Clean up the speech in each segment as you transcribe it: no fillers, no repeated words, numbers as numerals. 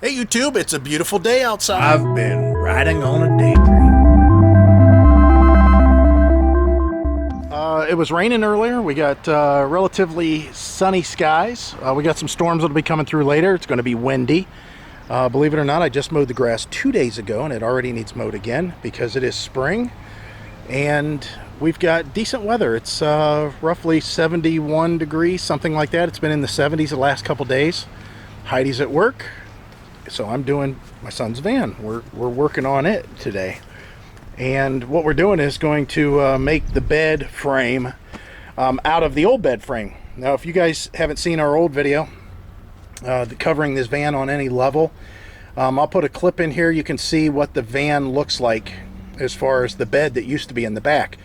Hey YouTube, it's a beautiful day outside. I've been riding on a daydream. It was raining earlier. We got relatively sunny skies. We got some storms that'll be coming through later. It's going to be windy. Believe it or not, I just mowed the grass 2 days ago and it already needs mowed again because it is spring. And we've got decent weather. It's roughly 71 degrees, something like that. It's been in the 70s the last couple days. Heidi's at work, so I'm doing my son's van. We're working on it today. And what we're doing is going to make the bed frame out of the old bed frame. Now, if you guys haven't seen our old video covering this van on any level, I'll put a clip in here. You can see what the van looks like as far as the bed that used to be in the back.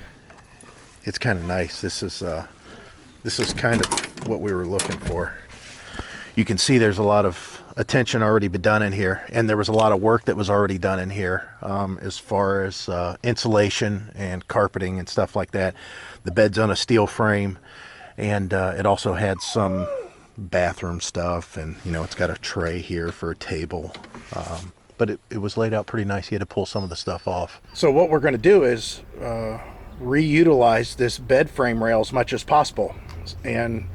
It's kind of nice. This is kind of what we were looking for. You can see there's a lot of attention already been done in here, and there was a lot of work that was already done in here as far as insulation and carpeting and stuff like that. The bed's on a steel frame, and it also had some bathroom stuff, and you know, it's got a tray here for a table, but it was laid out pretty nice. You had to pull some of the stuff off. So what we're going to do is reutilize this bed frame rail as much as possible. And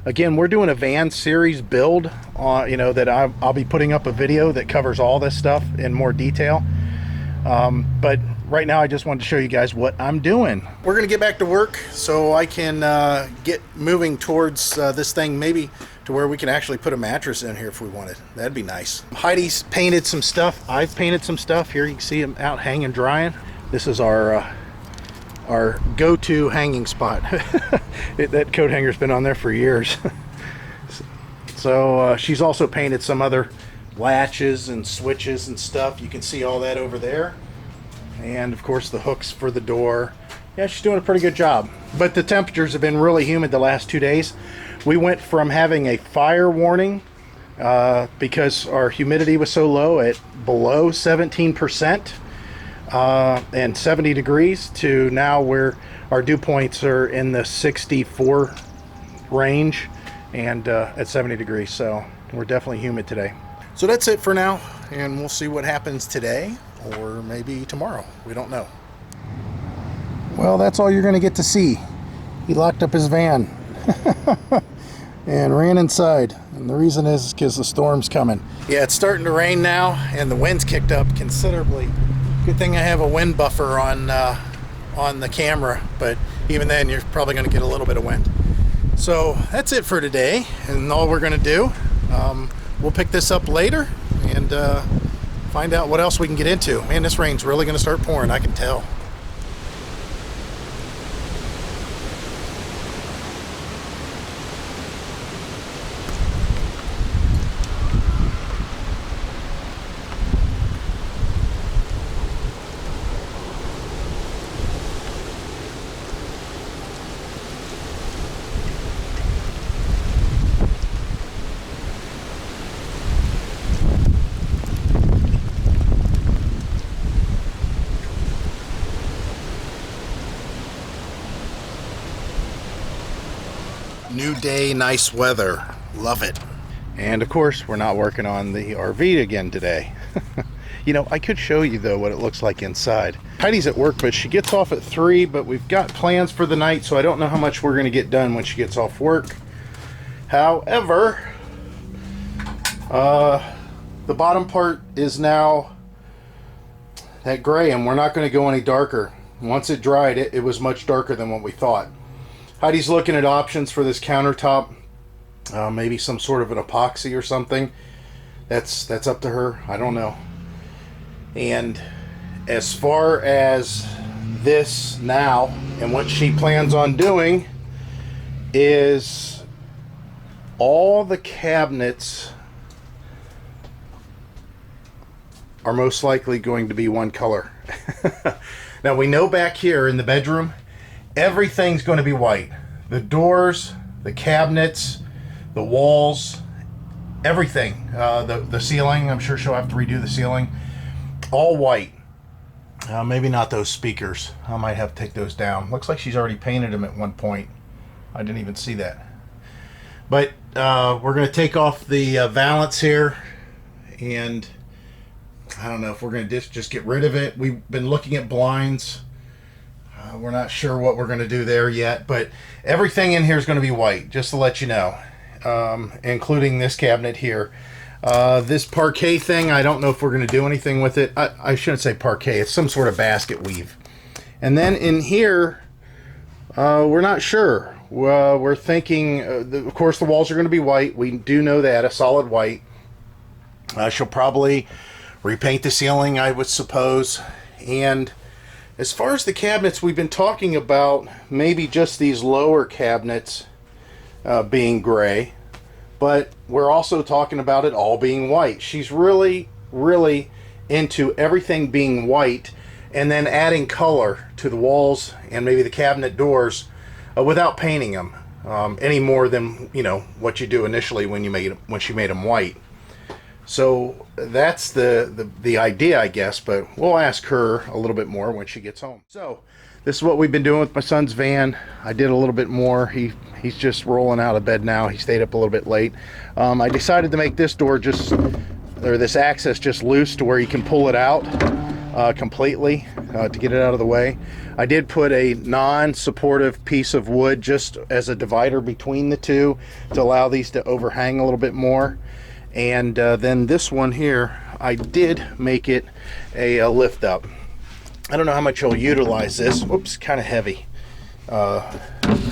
again, we're doing a van series build, that I'll be putting up a video that covers all this stuff in more detail. But right now I just wanted to show you guys what I'm doing. We're going to get back to work so I can get moving towards this thing, maybe to where we can actually put a mattress in here if we wanted. That'd be nice. Heidi's painted some stuff. I've painted some stuff. Here you can see them out hanging drying. This is our go-to hanging spot. That coat hanger's been on there for years. So she's also painted some other latches and switches and stuff. You can see all that over there. And of course the hooks for the door. Yeah, she's doing a pretty good job. But the temperatures have been really humid the last 2 days. We went from having a fire warning because our humidity was so low at below 17%. And 70 degrees to now where our dew points are in the 64 range and at 70 degrees. So we're definitely humid today. So that's it for now, and we'll see what happens today or maybe tomorrow. We don't know. Well, that's all you're going to get to see. He locked up his van and ran inside. And the reason is because the storm's coming. Yeah, it's starting to rain now and the wind's kicked up considerably. Good thing I have a wind buffer on the camera, but even then you're probably going to get a little bit of wind. So that's it for today, and all we're going to do, we'll pick this up later and find out what else we can get into. Man, this rain's really going to start pouring, I can tell. New day, nice weather. Love it. And of course, we're not working on the RV again today. You know, I could show you though what it looks like inside. Heidi's at work, but she gets off at 3, but we've got plans for the night, so I don't know how much we're going to get done when she gets off work. However, the bottom part is now that gray, and we're not going to go any darker. Once it dried, it was much darker than what we thought. Heidi's looking at options for this countertop, maybe some sort of an epoxy or something. That's up to her. I don't know. And as far as this now and what she plans on doing is all the cabinets are most likely going to be one color. Now we know back here in the bedroom, everything's going to be white. The doors, the cabinets, the walls, everything. The ceiling, I'm sure she'll have to redo the ceiling. All white. Maybe not those speakers. I might have to take those down. Looks like she's already painted them at one point. I didn't even see that. But we're going to take off the valance here and I don't know if we're going to just get rid of it. We've been looking at blinds. We're not sure what we're going to do there yet, but everything in here is going to be white, just to let you know, including this cabinet here. This parquet thing, I don't know if we're going to do anything with it. I shouldn't say parquet. It's some sort of basket weave. And then in here, we're not sure. We're thinking, of course, the walls are going to be white. We do know that, a solid white. She'll probably repaint the ceiling, I would suppose. And as far as the cabinets, we've been talking about maybe just these lower cabinets being gray, but we're also talking about it all being white. She's really, really into everything being white and then adding color to the walls and maybe the cabinet doors without painting them any more than, you know, what you do initially when she made them white. So that's the idea, I guess, but we'll ask her a little bit more when she gets home. So this is what we've been doing with my son's van. I did a little bit more. He's just rolling out of bed now. He stayed up a little bit late. I decided to make this door this access just loose to where you can pull it out completely to get it out of the way. I did put a non-supportive piece of wood just as a divider between the two to allow these to overhang a little bit more. And then this one here, I did make it a lift up. I don't know how much you'll utilize this. Whoops, kind of heavy. I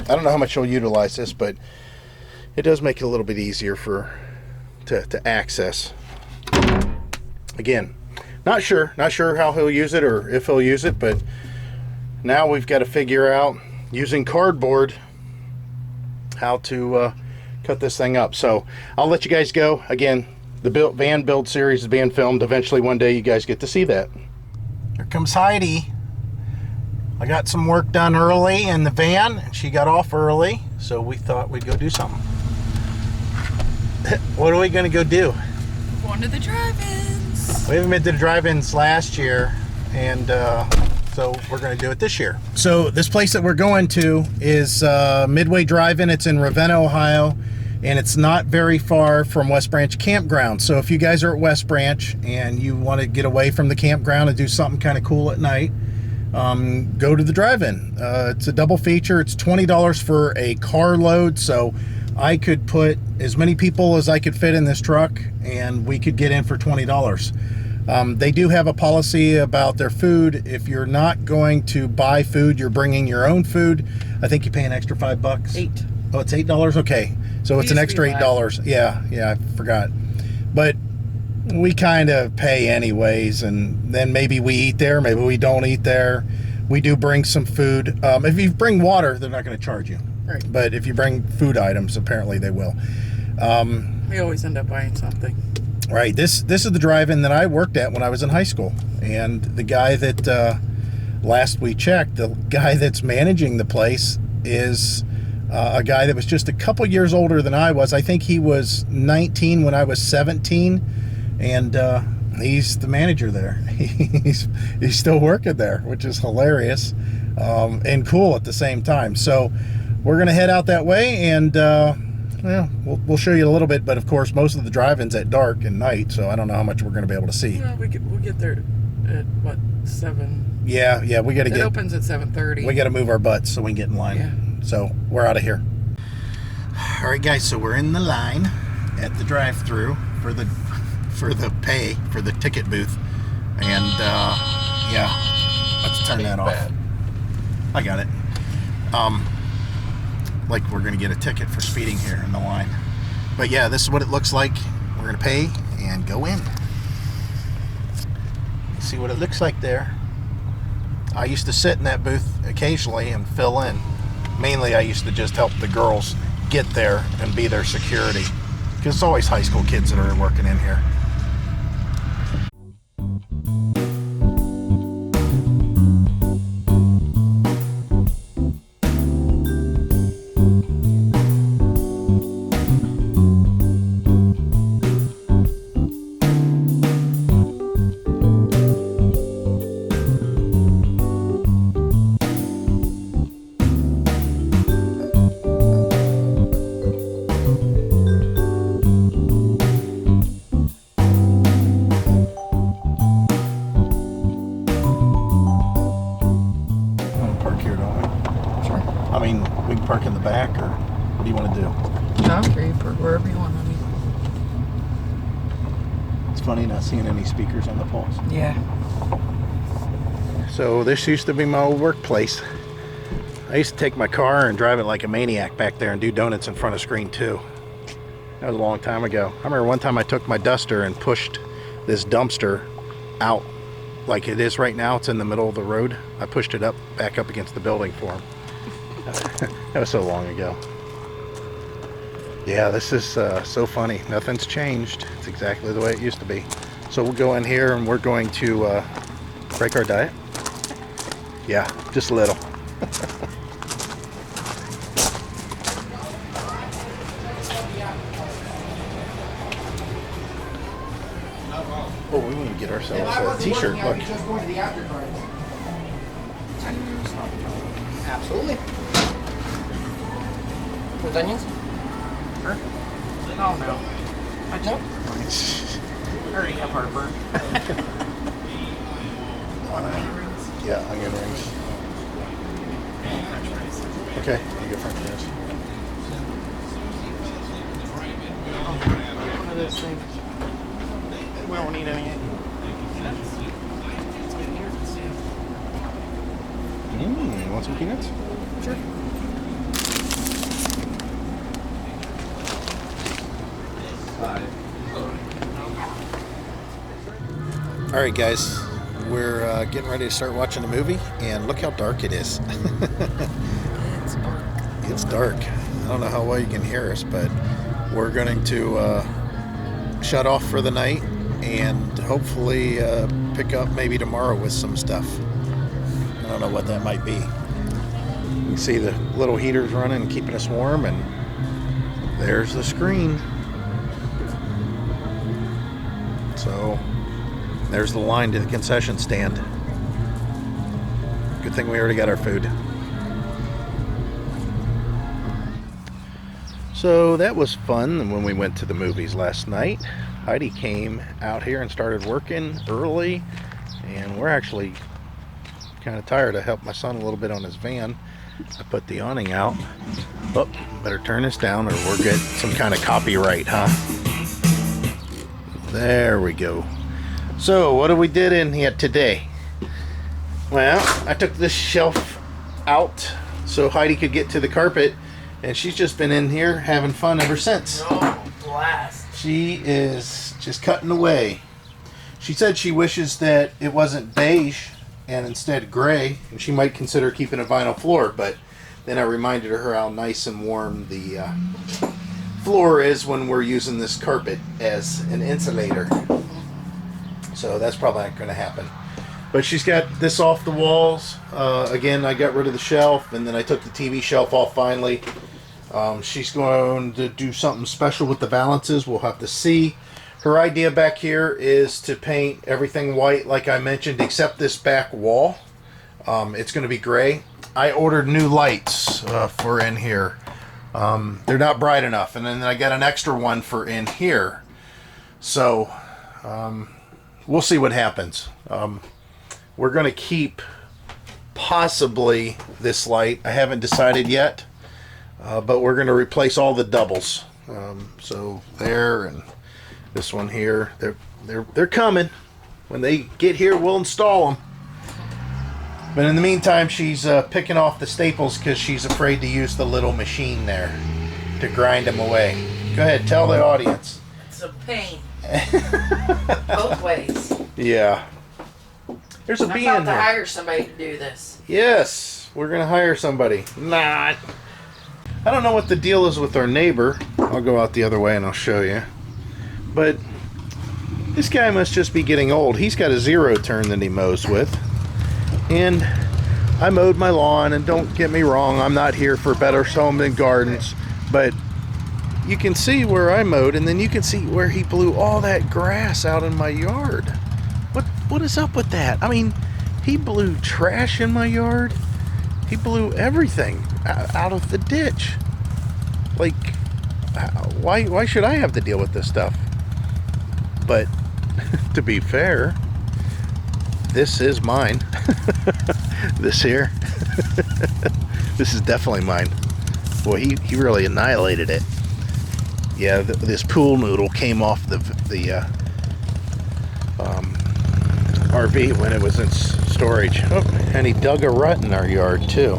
don't know how much you'll utilize this, but it does make it a little bit easier to access. Again, not sure how he'll use it or if he'll use it, but now we've got to figure out using cardboard how to cut this thing up. So I'll let you guys go. Again, the van build series is being filmed. Eventually one day you guys get to see that. Here comes Heidi. I got some work done early in the van and she got off early, so we thought we'd go do something. What are we gonna go do? Going to the drive-ins. We haven't been to the drive-ins last year, and so we're going to do it this year. So this place that we're going to is Midway Drive-In. It's in Ravenna, Ohio, and it's not very far from West Branch Campground. So if you guys are at West Branch and you want to get away from the campground and do something kind of cool at night, go to the drive-in. It's a double feature. It's $20 for a carload, so I could put as many people as I could fit in this truck and we could get in for $20. They do have a policy about their food. If you're not going to buy food, you're bringing your own food. I think you pay an extra $5. $8. Oh, it's $8? Okay. So it's an extra $8. Yeah, I forgot. But we kind of pay anyways, and then maybe we eat there, maybe we don't eat there. We do bring some food. If you bring water, they're not going to charge you. Right. But if you bring food items, apparently they will. We always end up buying something. Right. This is the drive-in that I worked at when I was in high school. And the guy that, last we checked, the guy that's managing the place is a guy that was just a couple years older than I was. I think he was 19 when I was 17. And he's the manager there. He's still working there, which is hilarious and cool at the same time. So we're going to head out that way, and well, we'll show you a little bit, but of course most of the drive-ins at dark and night, so I don't know how much we're going to be able to see. Well, we'll get there at what, 7? Yeah, we got to get. It opens at 7:30. We got to move our butts so we can get in line. Yeah. So we're out of here. All right, guys. So we're in the line at the drive-through for the ticket booth, and yeah, let's turn that off. Bad. I got it. Like we're gonna get a ticket for speeding here in the line. But yeah, this is what it looks like. We're gonna pay and go in. See what it looks like there. I used to sit in that booth occasionally and fill in. Mainly I used to just help the girls get there and be their security, because it's always high school kids that are working in here. park in the back, or what do you want to do? No, I'm free for wherever you want. I mean, It's funny not seeing any speakers on the poles. yeah. So this used to be my old workplace. I used to take my car and drive it like a maniac back there and do donuts in front of Screen 2. That was a long time ago. I remember one time I took my duster and pushed this dumpster out like it is right now. It's in the middle of the road. I pushed it back up against the building for him. That was so long ago. Yeah, this is so funny. Nothing's changed. It's exactly the way it used to be. So we'll go in here and we're going to break our diet. Yeah, just a little. Oh, we want to get ourselves a t-shirt. Look. Absolutely. With onions? Sure. Oh no. I don't. I already have heartburn. Yeah, onion rings. Okay, you get French fries. One of those things. We don't need any. You want some peanuts? Sure. All right, guys, we're getting ready to start watching a movie, and look how dark it is. It's dark. It's dark. I don't know how well you can hear us, but we're going to shut off for the night and hopefully pick up maybe tomorrow with some stuff. I don't know what that might be. You can see the little heaters running, keeping us warm, and there's the screen. So there's the line to the concession stand. Good thing we already got our food. So that was fun when we went to the movies last night. Heidi came out here and started working early, and we're actually kind of tired. I helped my son a little bit on his van. I put the awning out. Oh, better turn this down or we'll get some kind of copyright, huh? There we go. So what did we did in here today? Well, I took this shelf out so Heidi could get to the carpet, and she's just been in here having fun ever since. Oh, blast. She is just cutting away. She said she wishes that it wasn't beige and instead gray, and she might consider keeping a vinyl floor, but then I reminded her how nice and warm the floor is when we're using this carpet as an insulator. So that's probably not going to happen. But she's got this off the walls. Again, I got rid of the shelf, and then I took the TV shelf off finally. She's going to do something special with the valances. We'll have to see. Her idea back here is to paint everything white, like I mentioned, except this back wall. It's going to be gray. I ordered new lights for in here. They're not bright enough, and then I got an extra one for in here. So we'll see what happens. We're going to keep possibly this light. I haven't decided yet, but we're going to replace all the doubles. So there and this one here. They're coming. When they get here, we'll install them. But in the meantime, she's picking off the staples because she's afraid to use the little machine there to grind them away. Go ahead, tell the audience. It's a pain. Both ways. Yeah. There's a bee in I'm about to there. hire somebody to do this. Yes, we're going to hire somebody. Not. I don't know what the deal is with our neighbor. I'll go out the other way and I'll show you. But this guy must just be getting old. He's got a zero turn that he mows with. And I mowed my lawn, and don't get me wrong, I'm not here for Better Home and Gardens, but you can see where I mowed, and then you can see where he blew all that grass out in my yard. What is up with that? I mean, he blew trash in my yard. He blew everything out of the ditch. Like, why should I have to deal with this stuff? But to be fair, this is mine. This here. This is definitely mine. Boy, he really annihilated it. Yeah, this pool noodle came off the RV when it was in storage. Oh, and he dug a rut in our yard too.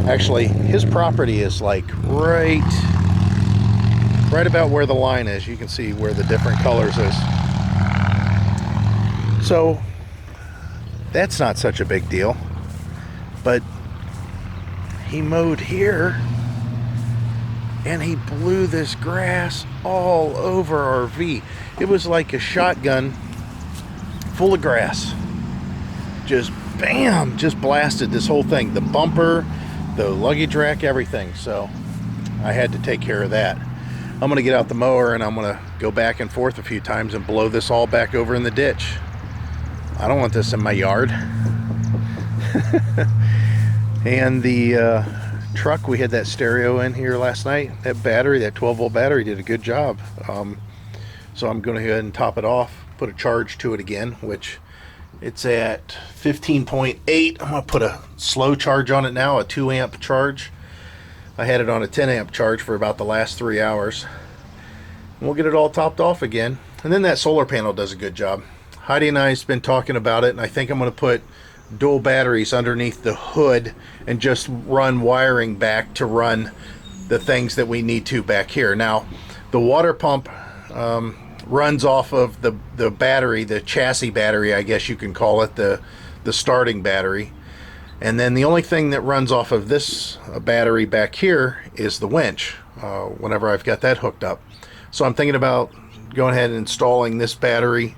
Actually, his property is like right about where the line is. You can see where the different colors is. So that's not such a big deal. But he mowed here and he blew this grass all over our RV. It was like a shotgun full of grass. Just bam, just blasted this whole thing. The bumper, the luggage rack, everything. So I had to take care of that. I'm gonna get out the mower and I'm gonna go back and forth a few times and blow this all back over in the ditch. I don't want this in my yard. And the truck, we had that stereo in here last night. That battery, that 12-volt battery, did a good job. So I'm going to go ahead and top it off, put a charge to it again, which it's at 15.8. I'm going to put a slow charge on it now, a 2 amp charge. I had it on a 10 amp charge for about the last 3 hours. And we'll get it all topped off again. And then that solar panel does a good job. Heidi and I have been talking about it, and I think I'm going to put dual batteries underneath the hood and just run wiring back to run the things that we need to back here. Now, the water pump runs off of the battery, the chassis battery, I guess you can call it, the starting battery. And then the only thing that runs off of this battery back here is the winch, whenever I've got that hooked up. So I'm thinking about going ahead and installing this battery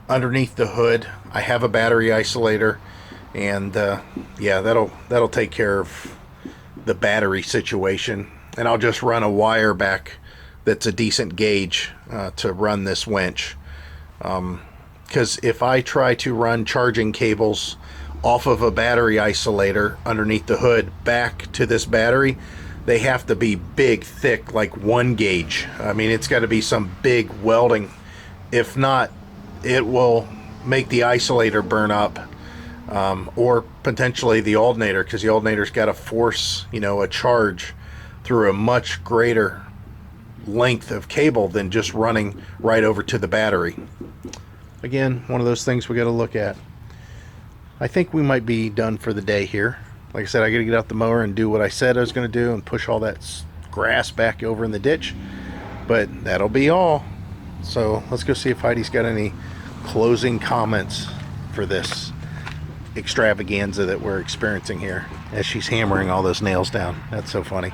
underneath the hood. I have a battery isolator, and yeah, that'll take care of the battery situation. And I'll just run a wire back that's a decent gauge to run this winch. Because if I try to run charging cables off of a battery isolator underneath the hood back to this battery, they have to be big, thick, like 1 gauge. I mean, it's got to be some big welding. If not, it will make the isolator burn up, or potentially the alternator, because the alternator's got to force, you know, a charge through a much greater length of cable than just running right over to the battery. Again, one of those things we got to look at. I think we might be done for the day here. Like I said, I got to get out the mower and do what I said I was going to do and push all that grass back over in the ditch. But that'll be all. So let's go see if Heidi's got any closing comments for this extravaganza that we're experiencing here as she's hammering all those nails down. That's so funny.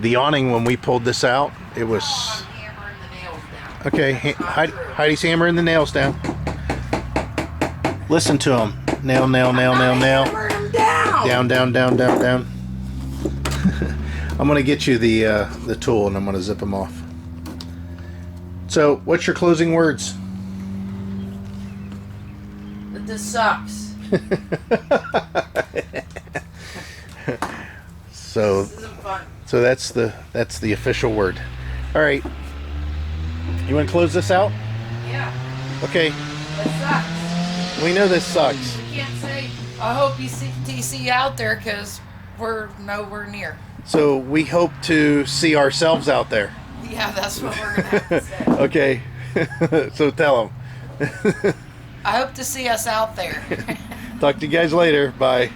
The awning, when we pulled this out, it was... Okay, Heidi's hammering the nails down. Listen to him. Nail, nail, nail, nail, nail. Down, down, down, down, down. I'm going to get you the tool and I'm going to zip them off. So, what's your closing words? That this sucks. So, this isn't fun. So that's the official word. All right. You want to close this out? Yeah. Okay. It sucks. We know this sucks. You can't say, I hope you see TC out there, because we're nowhere near. So we hope to see ourselves out there. Yeah, that's what we're going to have to say. Okay. So tell them. I hope to see us out there. Talk to you guys later. Bye.